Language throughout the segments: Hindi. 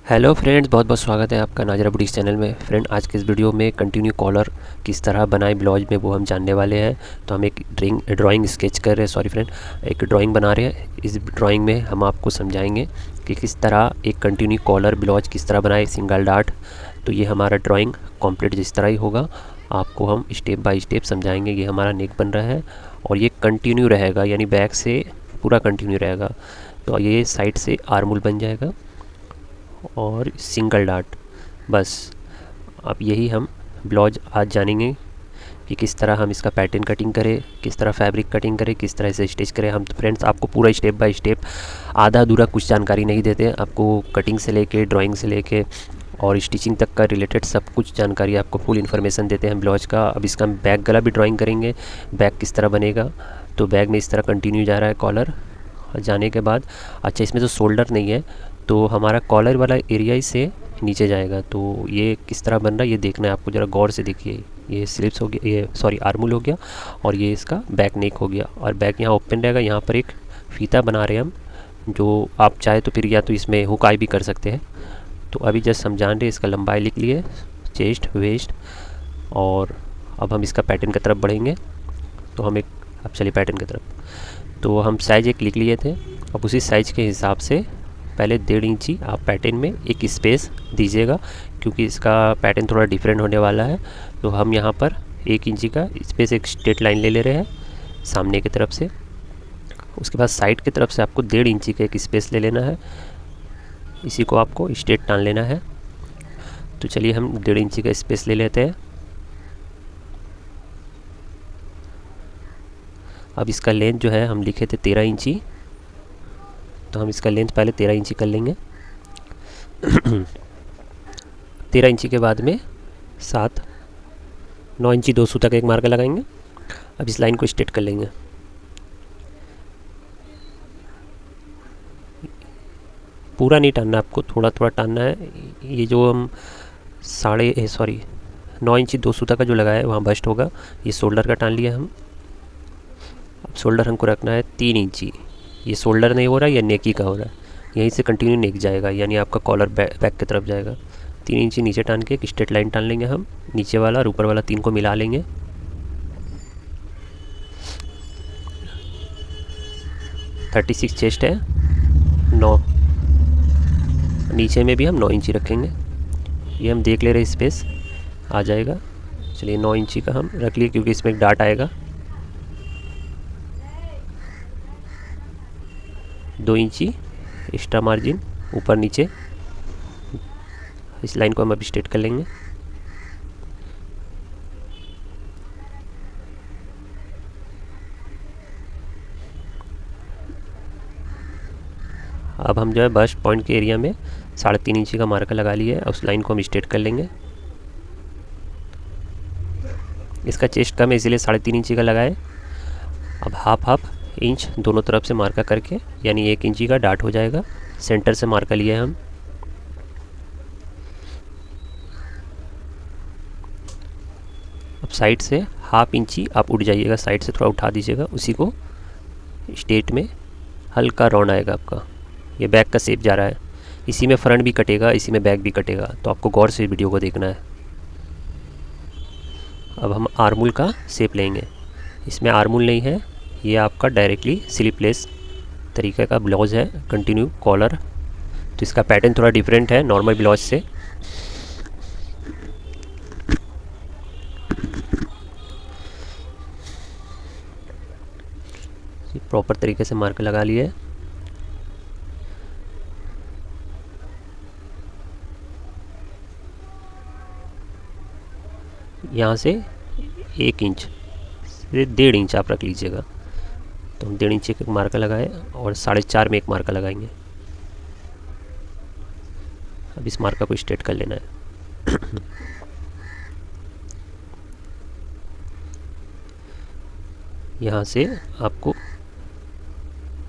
हेलो फ्रेंड्स, बहुत बहुत स्वागत है आपका नाजरा बुटीक चैनल में। फ्रेंड, आज के इस वीडियो में कंटिन्यू कॉलर किस तरह बनाए ब्लाउज में वो हम जानने वाले हैं। तो हम एक ड्राइंग स्केच कर रहे हैं, सॉरी फ्रेंड, एक ड्राइंग बना रहे हैं। इस ड्राइंग में हम आपको समझाएंगे कि किस तरह एक कंटिन्यू कॉलर ब्लाउज किस तरह बनाए, सिंगल डार्ट। तो ये हमारा ड्राइंग कंप्लीट जिस तरह ही होगा आपको हम स्टेप बाय स्टेप समझाएंगे। ये हमारा नेक बन रहा है और ये कंटिन्यू रहेगा, यानी बैक से पूरा कंटिन्यू रहेगा। तो ये साइड से आर्मूल बन जाएगा और सिंगल डार्ट, बस। अब यही हम ब्लाउज आज जानेंगे कि किस तरह हम इसका पैटर्न कटिंग करें, किस तरह फैब्रिक कटिंग करें, किस तरह से स्टिच करें। हम तो फ्रेंड्स आपको पूरा स्टेप बाय स्टेप, आधा अधूरा कुछ जानकारी नहीं देते हैं। आपको कटिंग से लेके, ड्राइंग से लेके और स्टिचिंग तक का रिलेटेड सब कुछ जानकारी, आपको फुल इन्फॉर्मेशन देते हैं ब्लाउज का। अब इसका हम बैक गला भी ड्राइंग करेंगे, बैक किस तरह बनेगा। तो बैक में इस तरह कंटिन्यू जा रहा है कॉलर। जाने के बाद अच्छा, इसमें जो शोल्डर नहीं है तो हमारा कॉलर वाला एरिया से नीचे जाएगा। तो ये किस तरह बन रहा है ये देखना है आपको, ज़रा गौर से देखिए। ये स्लिप्स हो गया, ये सॉरी आर्मूल हो गया और ये इसका बैक नेक हो गया। और बैक यहाँ ओपन रहेगा। यहाँ पर एक फीता बना रहे हैं हम, जो आप चाहे तो फिर या तो इसमें हुकाई भी कर सकते हैं। तो अभी जस्ट हम जान रहे, इसका लंबाई लिख लिए, चेस्ट, वेस्ट। और अब हम इसका पैटर्न की तरफ बढ़ेंगे। तो हम एक, अब चलिए पैटर्न की तरफ। तो हम साइज़ एक लिख लिए थे। अब उसी साइज़ के हिसाब से पहले 1.5 इंची आप पैटर्न में एक स्पेस दीजिएगा, क्योंकि इसका पैटर्न थोड़ा डिफरेंट होने वाला है। तो हम यहाँ पर 1 इंची का स्पेस, एक स्ट्रेट लाइन ले रहे हैं सामने की तरफ से। उसके बाद साइड की तरफ से आपको 1.5 इंची का एक स्पेस ले लेना है। इसी को आपको स्ट्रेट टान लेना है। तो चलिए हम 1.5 इंची का स्पेस ले लेते हैं। अब इसका लेंथ जो है हम लिखे थे 13 इंची, तो हम इसका लेंथ पहले 13 इंची कर लेंगे। 13 इंची के बाद में 9 इंची 2 सूता का एक मार्कर लगाएंगे। अब इस लाइन को स्ट्रेट कर लेंगे। पूरा नहीं टानना आपको, थोड़ा थोड़ा टानना है। ये जो हम 9 इंची 2 सूता का जो लगाया है वहाँ बस्ट होगा। ये शोल्डर का टान लिया हम। अब शोल्डर हमको रखना है 3 इंची। ये शोल्डर नहीं हो रहा है, ये नेक ही का हो रहा है। यहीं से कंटिन्यू नेक जाएगा, यानी आपका कॉलर बैक की तरफ जाएगा। 3 इंची नीचे टान के एक स्ट्रेट लाइन टान लेंगे हम। नीचे वाला और ऊपर वाला 3 को मिला लेंगे। थर्टी 36 चेस्ट है, 9 नीचे में भी हम 9 इंची रखेंगे। ये हम देख ले रहे स्पेस आ जाएगा। चलिए 9 इंची का हम रख लिए, क्योंकि इसमें एक डार्ट आएगा। 2 इंची एक्स्ट्रा मार्जिन ऊपर नीचे। इस लाइन को हम अभी स्ट्रेट कर लेंगे। अब हम जो है बस्ट पॉइंट के एरिया में 3.5 इंची का मार्कर लगा लिए है। उस लाइन को हम स्ट्रेट कर लेंगे। इसका चेस्ट कम है, इसीलिए 3.5 इंची का लगाए। अब हाफ इंच दोनों तरफ से मार्का करके, यानी 1 इंची का डार्ट हो जाएगा। सेंटर से मार्का लिए हम। अब साइड से हाफ इंची आप उठ जाइएगा, साइड से थोड़ा उठा दीजिएगा। उसी को स्ट्रेट में हल्का राउंड आएगा आपका। ये बैक का शेप जा रहा है। इसी में फ्रंट भी कटेगा, इसी में बैक भी कटेगा। तो आपको गौर से वीडियो को देखना है। अब हम आर्मूल का शेप लेंगे। इसमें आर्मूल नहीं है, ये आपका डायरेक्टली स्लीवलेस तरीके का ब्लाउज है, कंटिन्यू कॉलर। तो इसका पैटर्न थोड़ा डिफरेंट है नॉर्मल ब्लाउज से। प्रॉपर तरीके से मार्कर लगा लिए। यहाँ से 1 इंच से 1.5 इंच आप रख लीजिएगा। तो हम 1.5 इंच का मार्कर लगाए और 4.5 में एक मार्कर लगाएंगे। अब इस मार्कर को स्ट्रेट कर लेना है। यहाँ से आपको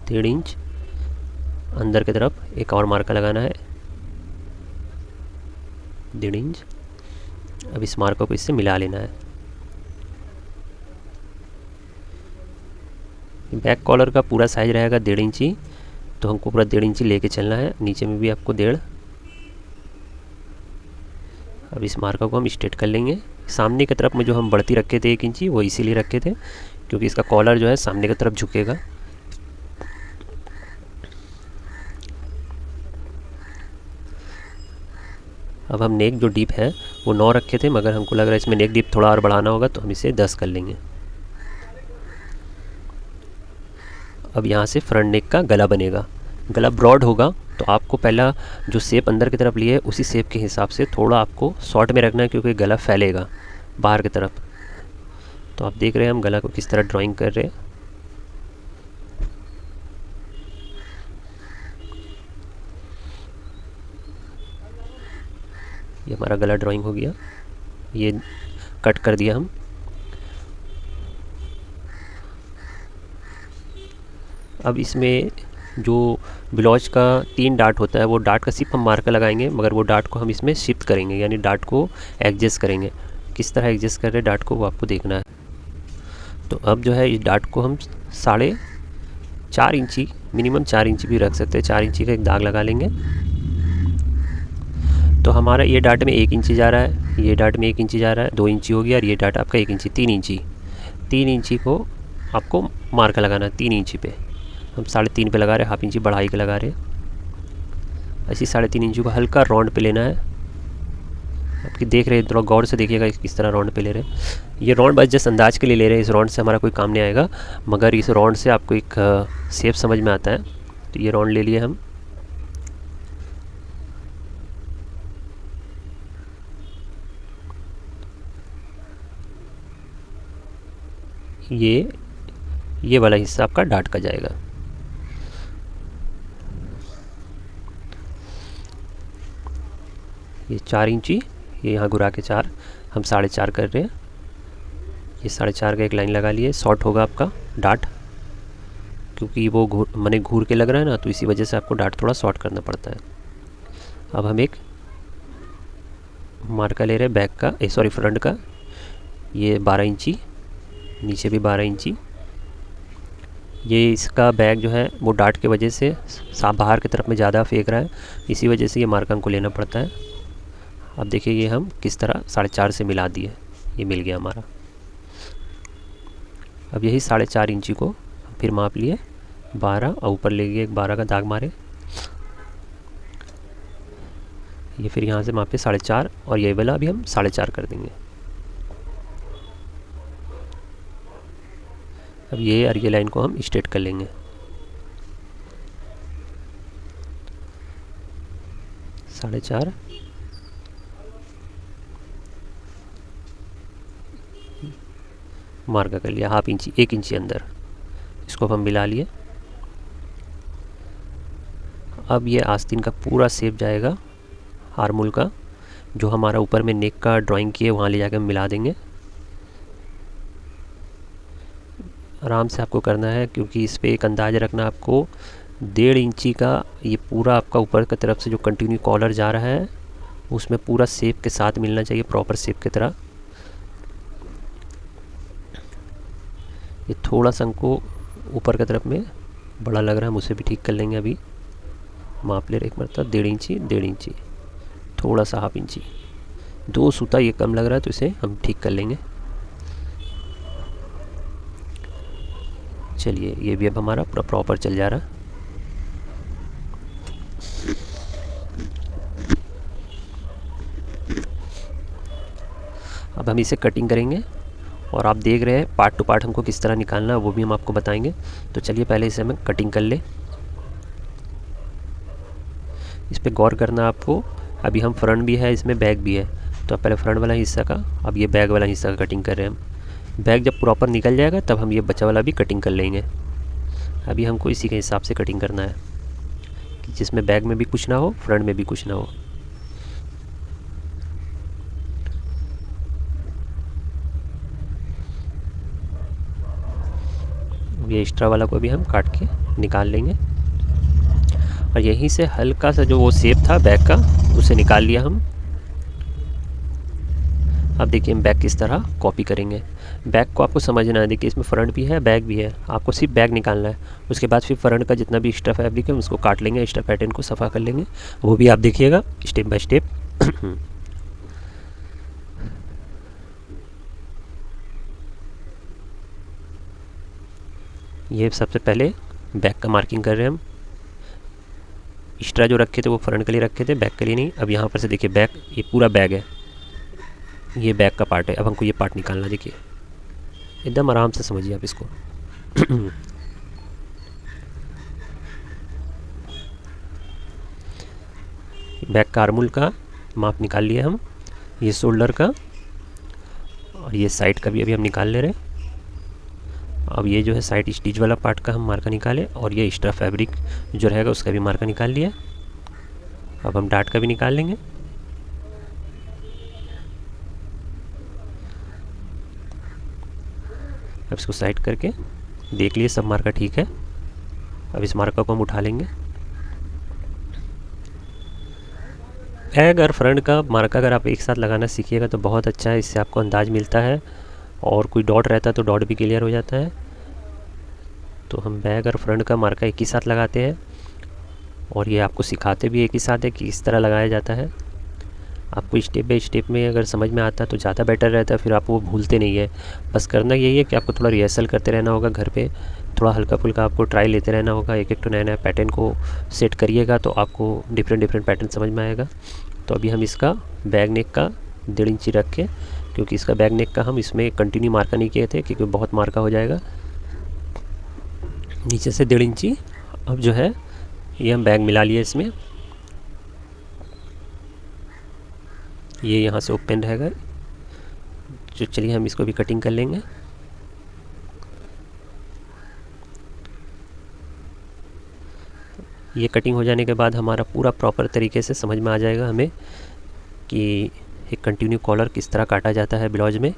1.5 इंच अंदर की तरफ एक और मार्कर लगाना है, 1.5 इंच। अब इस मार्कर को इससे मिला लेना है। बैक कॉलर का पूरा साइज रहेगा 1.5 इंची, तो हमको पूरा 1.5 इंची लेके चलना है। नीचे में भी आपको 1.5 अब इस मार्का को हम स्ट्रेट कर लेंगे। सामने की तरफ में जो हम बढ़ती रखे थे 1 इंची, वो इसीलिए रखे थे क्योंकि इसका कॉलर जो है सामने की तरफ झुकेगा। अब हम नेक जो डीप है वो 9 रखे थे, मगर हमको लग रहा है इसमें नेक डीप थोड़ा और बढ़ाना होगा, तो हम इसे 10 कर लेंगे। अब यहाँ से फ्रंट नेक का गला बनेगा। गला ब्रॉड होगा, तो आपको पहला जो शेप अंदर की तरफ लिए है उसी शेप के हिसाब से थोड़ा आपको शॉर्ट में रखना है, क्योंकि गला फैलेगा बाहर की तरफ। तो आप देख रहे हैं हम गला को किस तरह ड्राइंग कर रहे हैं। ये हमारा गला ड्राइंग हो गया, ये कट कर दिया हम। अब इसमें जो ब्लाउज का 3 डाट होता है, वो डाट का सिर्फ हम मार्कर लगाएंगे, मगर वो डाट को हम इसमें शिफ्ट करेंगे, यानी डाट को एडजस्ट करेंगे। किस तरह एडजस्ट कर रहे हैं डाट को, वो आपको देखना है। तो अब जो है इस डाट को हम 4.5 इंची, मिनिमम 4 इंची भी रख सकते हैं, 4 इंची का एक दाग लगा लेंगे। तो हमारा ये डाट में 1 इंची जा रहा है, ये डाट में 1 इंची जा रहा है, 2 इंची हो गया, और ये डाट आपका 1 इंची, 3 इंची। 3 इंची को आपको मार्कर लगाना है। 3 इंची पे हम 3.5 पे लगा रहे हैं, हाफ इंची बढ़ाई के लगा रहे हैं। ऐसी 3.5 इंची को हल्का राउंड पे लेना है। आपकी देख रहे हैं, थोड़ा गौर से देखिएगा किस तरह राउंड पे ले रहे हैं। ये राउंड बस जस्ट अंदाज के लिए ले रहे हैं, इस राउंड से हमारा कोई काम नहीं आएगा, मगर इस राउंड से आपको एक शेप समझ में आता है। तो ये राउंड ले लिए हम। ये वाला हिस्सा आपका डाट का जाएगा। ये 4 इंची, ये यहाँ घुरा के 4, हम 4.5 कर रहे हैं। ये 4.5 का एक लाइन लगा लिए। शॉर्ट होगा आपका डाट, क्योंकि वो घूर के लग रहा है ना, तो इसी वजह से आपको डाट थोड़ा शॉर्ट करना पड़ता है। अब हम एक मार्का ले रहे हैं बैक का, सॉरी फ्रंट का। ये 12 इंची, नीचे भी 12 इंची। ये इसका बैग जो है वो डाट के वजह से बाहर की तरफ में ज़्यादा फेंक रहा है, इसी वजह से ये मार्का को लेना पड़ता है। अब देखिए ये हम किस तरह 4.5 से मिला दिए, ये मिल गया हमारा। अब यही 4.5 इंची को फिर माप लिए 12, और ऊपर ले गए एक 12 का दाग मारे। ये फिर यहाँ से मापे 4.5, और ये वाला अभी हम 4.5 कर देंगे। अब ये और ये लाइन को हम स्ट्रेट कर लेंगे। 4.5, मार्का कर लिया, हाफ इंची, 1 इंची अंदर, इसको हम मिला लिए। अब ये आस्तीन का पूरा शेप जाएगा आर्मोल का, जो हमारा ऊपर में नेक का ड्राइंग किए वहाँ ले जाकर हम मिला देंगे। आराम से आपको करना है, क्योंकि इस पर एक अंदाज़ा रखना आपको 1.5 इंची का ये पूरा आपका ऊपर की तरफ से जो कंटिन्यू कॉलर जा रहा है उसमें पूरा शेप के साथ मिलना चाहिए, प्रॉपर शेप की तरह। ये थोड़ा सा हमको ऊपर की तरफ में बड़ा लग रहा है, हम उसे भी ठीक कर लेंगे। अभी माप ले रहे एक मरतबा 1.5 इंची, थोड़ा सा हाफ इंची, 2 सूता ये कम लग रहा है, तो इसे हम ठीक कर लेंगे। चलिए ये भी अब हमारा पूरा प्रॉपर चल जा रहा है। अब हम इसे कटिंग करेंगे, और आप देख रहे हैं पार्ट टू पार्ट हमको किस तरह निकालना है, वो भी हम आपको बताएंगे। तो चलिए पहले इसे हमें कटिंग कर ले। इस पे गौर करना आपको, अभी हम फ्रंट भी है, इसमें बैक भी है, तो पहले फ्रंट वाला हिस्सा का, अब ये बैक वाला हिस्सा का कटिंग कर रहे हैं हम। बैक जब प्रॉपर निकल जाएगा तब हम ये बचा वाला भी कटिंग कर लेंगे। अभी हमको इसी के हिसाब से कटिंग करना है, कि जिसमें बैक में भी कुछ ना हो, फ्रंट में भी कुछ ना हो। ये एक्स्ट्रा वाला को भी हम काट के निकाल लेंगे, और यहीं से हल्का सा जो वो शेप था बैक का उसे निकाल लिया हम। अब देखिए हम बैक किस तरह कॉपी करेंगे। बैक को आपको समझना है, देखिए इसमें फ्रंट भी है बैक भी है, आपको सिर्फ बैक निकालना है। उसके बाद फिर फ्रंट का जितना भी एक्स्ट्रा फैब्रिक है उसको काट लेंगे, एक्स्ट्रा पैटर्न को सफ़ा कर लेंगे, वो भी आप देखिएगा स्टेप बाय स्टेप। ये सबसे पहले बैक का मार्किंग कर रहे हैं हम। एक्स्ट्रा जो रखे थे वो फ्रंट के लिए रखे थे, बैक के लिए नहीं। अब यहाँ पर से देखिए बैक, ये पूरा बैग है, ये बैक का पार्ट है। अब हमको ये पार्ट निकालना, देखिए एकदम आराम से समझिए आप इसको। बैक का आर्मूल का माप निकाल लिया हम, ये शोल्डर का, और ये साइड का भी अभी हम निकाल ले रहे हैं। अब ये जो है साइड स्टिच वाला पार्ट का हम मार्का निकालें, और ये एक्स्ट्रा फैब्रिक जो रहेगा उसका भी मार्का निकाल लिया। अब हम डार्ट का भी निकाल लेंगे। अब इसको साइड करके देख लिए सब मार्का ठीक है। अब इस मार्का को हम उठा लेंगे। बैक और फ्रंट का मार्का अगर आप एक साथ लगाना सीखिएगा तो बहुत अच्छा है, इससे आपको अंदाज़ मिलता है, और कोई डॉट रहता है तो डॉट भी क्लियर हो जाता है। तो हम बैक और फ्रंट का मार्का एक ही साथ लगाते हैं, और ये आपको सिखाते भी एक ही साथ है कि इस तरह लगाया जाता है। आपको स्टेप बाय स्टेप में अगर समझ में आता है तो ज़्यादा बेटर रहता है, फिर आप वो भूलते नहीं है। बस करना यही है कि आपको थोड़ा रिहर्सल करते रहना होगा घर पे, थोड़ा हल्का फुल्का आपको ट्राई लेते रहना होगा। एक एक तो नया नया पैटर्न को सेट करिएगा तो आपको डिफरेंट पैटर्न समझ में आएगा। तो अभी हम इसका बैक नेक का 1.5 इंची रख के, क्योंकि इसका बैक नेक का हम इसमें कंटिन्यू मार्का नहीं किए थे क्योंकि बहुत मार्का हो जाएगा, नीचे से 1.5 इंची। अब जो है ये हम बैग मिला लिए इसमें, ये यहाँ से ओपन रहेगा। जो चलिए हम इसको भी कटिंग कर लेंगे। ये कटिंग हो जाने के बाद हमारा पूरा प्रॉपर तरीके से समझ में आ जाएगा हमें कि एक कंटिन्यू कॉलर किस तरह काटा जाता है ब्लाउज में।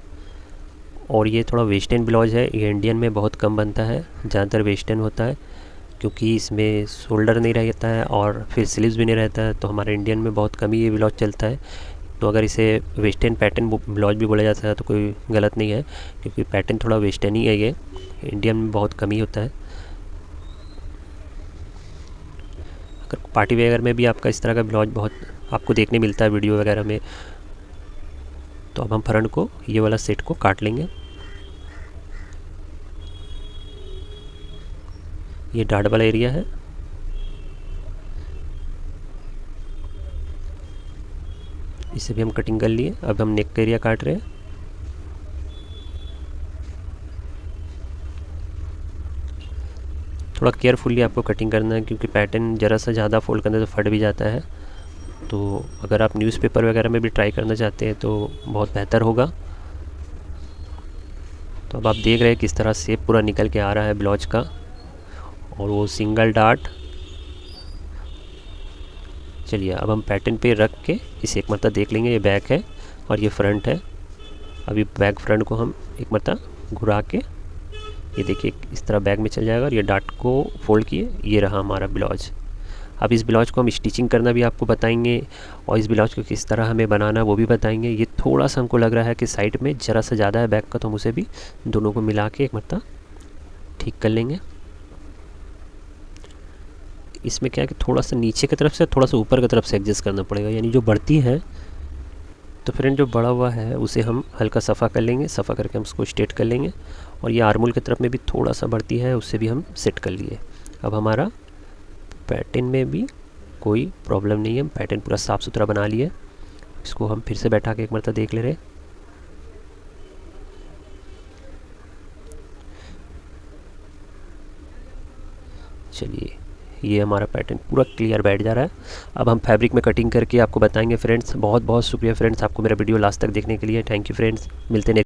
और ये थोड़ा वेस्टर्न ब्लाउज है, ये इंडियन में बहुत कम बनता है, ज़्यादातर वेस्टर्न होता है क्योंकि इसमें शोल्डर नहीं रहता है और फिर स्लीव्स भी नहीं रहता है। तो हमारे इंडियन में बहुत कम ही ये ब्लाउज चलता है। तो अगर इसे वेस्टर्न पैटर्न ब्लाउज भी बोला जाता है तो कोई गलत नहीं है, क्योंकि पैटर्न थोड़ा वेस्टर्न ही है, ये इंडियन में बहुत कम ही होता है। अगर पार्टी वेयर में भी आपका इस तरह का ब्लाउज बहुत आपको देखने मिलता है वीडियो वगैरह में। तो अब हम फ्रंट को ये वाला सेट को काट लेंगे। ये डार्ट वाला एरिया है, इसे भी हम कटिंग कर लिए। अब हम नेक का एरिया काट रहे हैं। थोड़ा केयरफुली आपको कटिंग करना है क्योंकि पैटर्न ज़रा सा ज़्यादा फोल्ड करने तो फट भी जाता है। तो अगर आप न्यूज़पेपर वगैरह में भी ट्राई करना चाहते हैं तो बहुत बेहतर होगा। तो अब आप देख रहे हैं किस तरह शेप पूरा निकल के आ रहा है ब्लाउज का, और वो सिंगल डार्ट। चलिए अब हम पैटर्न पे रख के इसे एक मरतबा देख लेंगे। ये बैक है और ये फ्रंट है। अभी बैक फ्रंट को हम एक मरतबा घुरा के, ये देखिए इस तरह बैक में चल जाएगा, और ये डार्ट को फोल्ड किए, ये रहा हमारा ब्लाउज। अब इस ब्लाउज को हम स्टिचिंग करना भी आपको बताएंगे, और इस ब्लाउज को किस तरह हमें बनाना वो भी बताएंगे। ये थोड़ा सा हमको लग रहा है कि साइड में ज़रा सा ज़्यादा है बैक का, तो हम उसे भी दोनों को मिला के एक मरतबा ठीक कर लेंगे। इसमें क्या है कि थोड़ा सा नीचे की तरफ से थोड़ा सा ऊपर की तरफ से एडजस्ट करना पड़ेगा, यानी जो बढ़ती है तो फ्रेंड जो बड़ा हुआ है उसे हम हल्का सफ़ा कर लेंगे, सफ़ा करके हम उसको स्ट्रेट कर लेंगे। और ये आर्मोल की तरफ में भी थोड़ा सा बढ़ती है, उससे भी हम सेट कर लिए। अब हमारा पैटर्न में भी कोई प्रॉब्लम नहीं है, हम पैटर्न पूरा साफ़ सुथरा बना लिए। इसको हम फिर से बैठा के एक मरतबा देख ले रहे। चलिए ये हमारा पैटर्न पूरा क्लियर बैठ जा रहा है। अब हम फैब्रिक में कटिंग करके आपको बताएंगे फ्रेंड्स। बहुत बहुत शुक्रिया फ्रेंड्स आपको मेरा वीडियो लास्ट तक देखने के लिए। थैंक यू फ्रेंड्स, मिलते हैं।